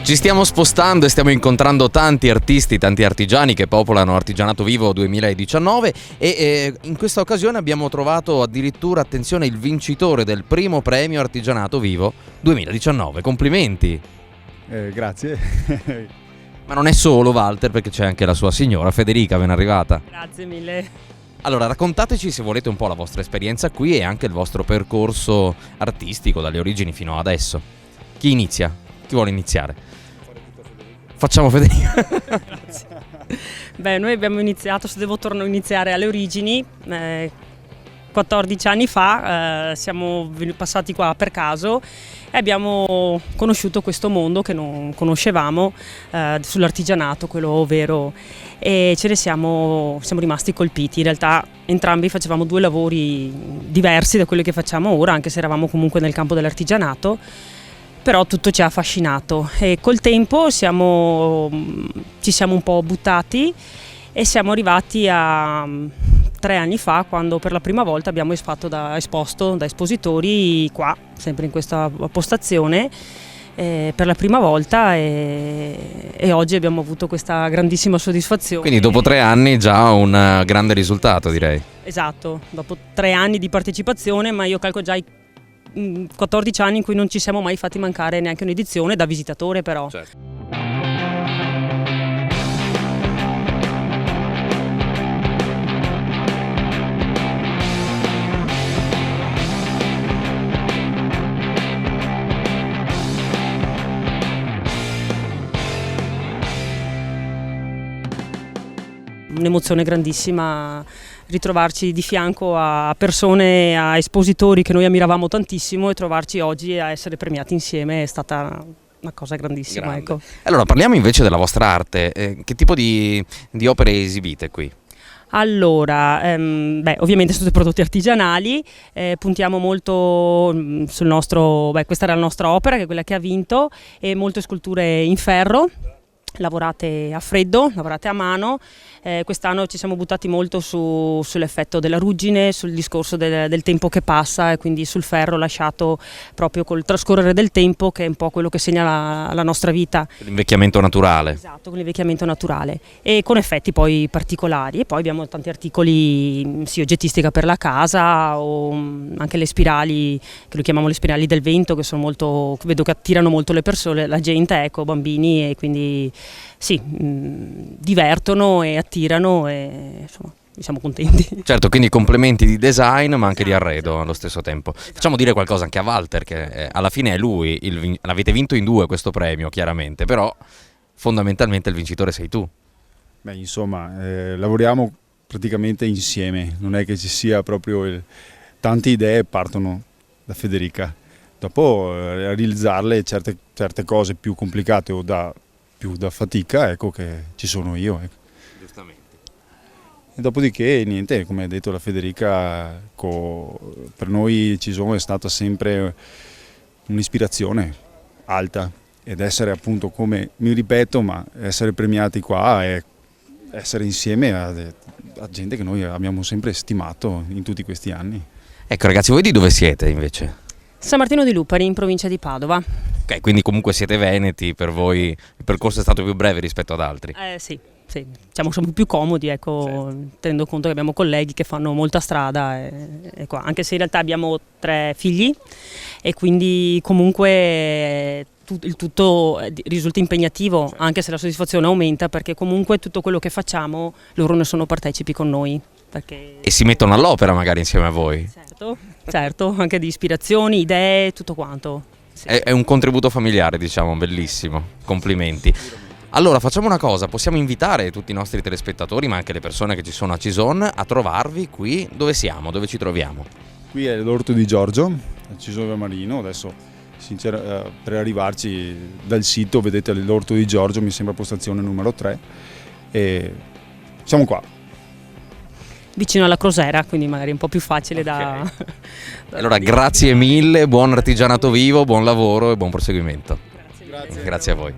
Ci stiamo spostando e stiamo incontrando tanti artisti, tanti artigiani che popolano Artigianato Vivo 2019 e in questa occasione abbiamo trovato addirittura, attenzione, il vincitore del primo premio Artigianato Vivo 2019. Complimenti! Grazie. Ma non è solo Walter, perché c'è anche la sua signora Federica, ben arrivata. Grazie mille. Allora, raccontateci se volete un po' la vostra esperienza qui e anche il vostro percorso artistico dalle origini fino ad adesso. Chi inizia? Chi vuole iniziare? Facciamo Federica. Grazie. Beh, noi abbiamo iniziato, se devo iniziare alle origini, 14 anni fa siamo passati qua per caso e abbiamo conosciuto questo mondo che non conoscevamo sull'artigianato, quello vero, e ce ne siamo rimasti colpiti. In realtà entrambi facevamo due lavori diversi da quelli che facciamo ora, anche se eravamo comunque nel campo dell'artigianato. Però tutto ci ha affascinato e col tempo ci siamo un po' buttati e siamo arrivati a 3 anni fa, quando per la prima volta abbiamo esposto da espositori qua, sempre in questa postazione, per la prima volta e oggi abbiamo avuto questa grandissima soddisfazione. Quindi dopo 3 anni già un grande risultato, direi. Esatto, dopo 3 anni di partecipazione, ma io calcolo già 14 anni in cui non ci siamo mai fatti mancare neanche un'edizione, da visitatore però. Certo. Un'emozione grandissima ritrovarci di fianco a persone, a espositori che noi ammiravamo tantissimo e trovarci oggi a essere premiati insieme è stata una cosa grandissima. Grande. Ecco. Allora, parliamo invece della vostra arte. Che tipo di opere esibite qui? Allora, ovviamente sono tutti prodotti artigianali, puntiamo molto sul nostro, questa era la nostra opera, che è quella che ha vinto, e molte sculture in ferro, lavorate a freddo, lavorate a mano. Quest'anno ci siamo buttati molto sull'effetto della ruggine, sul discorso del tempo che passa e quindi sul ferro lasciato proprio col trascorrere del tempo, che è un po' quello che segna la nostra vita. L'invecchiamento naturale. Esatto, con l'invecchiamento naturale e con effetti poi particolari. E poi abbiamo tanti articoli, sì, oggettistica per la casa o anche le spirali, che lo chiamiamo le spirali del vento, che sono molto, vedo che attirano molto le persone, la gente, ecco, bambini, e quindi sì, divertono e attirano e insomma siamo contenti. Certo, quindi complementi di design ma anche di arredo allo stesso tempo. Facciamo dire qualcosa anche a Walter, che alla fine è lui, l'avete vinto in 2 questo premio chiaramente, però fondamentalmente il vincitore sei tu. Beh, insomma, lavoriamo praticamente insieme, non è che ci sia proprio tante idee partono da Federica, dopo realizzarle certe cose più complicate o più da fatica, ecco che ci sono io. Ecco. Giustamente. E dopodiché niente, come ha detto la Federica, per noi Cison è stata sempre un'ispirazione alta, ed essere appunto, come mi ripeto, ma essere premiati qua e essere insieme a gente che noi abbiamo sempre stimato in tutti questi anni. Ecco ragazzi, voi di dove siete invece? San Martino di Lupari, in provincia di Padova. Ok, quindi comunque siete veneti, per voi il percorso è stato più breve rispetto ad altri. Sì, diciamo siamo più comodi, ecco, certo. Tenendo conto che abbiamo colleghi che fanno molta strada e qua. Anche se in realtà abbiamo 3 figli e quindi comunque il tutto risulta impegnativo, certo. Anche se la soddisfazione aumenta, perché comunque tutto quello che facciamo loro ne sono partecipi con noi. E si mettono all'opera magari insieme a voi. Certo, anche di ispirazioni, idee, tutto quanto. Sì. È un contributo familiare, diciamo, bellissimo, complimenti. Allora facciamo una cosa, possiamo invitare tutti i nostri telespettatori, ma anche le persone che ci sono a Cison, a trovarvi qui. Dove siamo? Dove ci troviamo? Qui è l'Orto di Giorgio, a Cison Marino. Adesso per arrivarci dal sito vedete l'Orto di Giorgio, mi sembra postazione numero 3, e siamo qua. Vicino alla Crosera, quindi magari un po' più facile da... Allora grazie mille, buon Artigianato Vivo, buon lavoro e buon proseguimento. Grazie. Grazie a voi.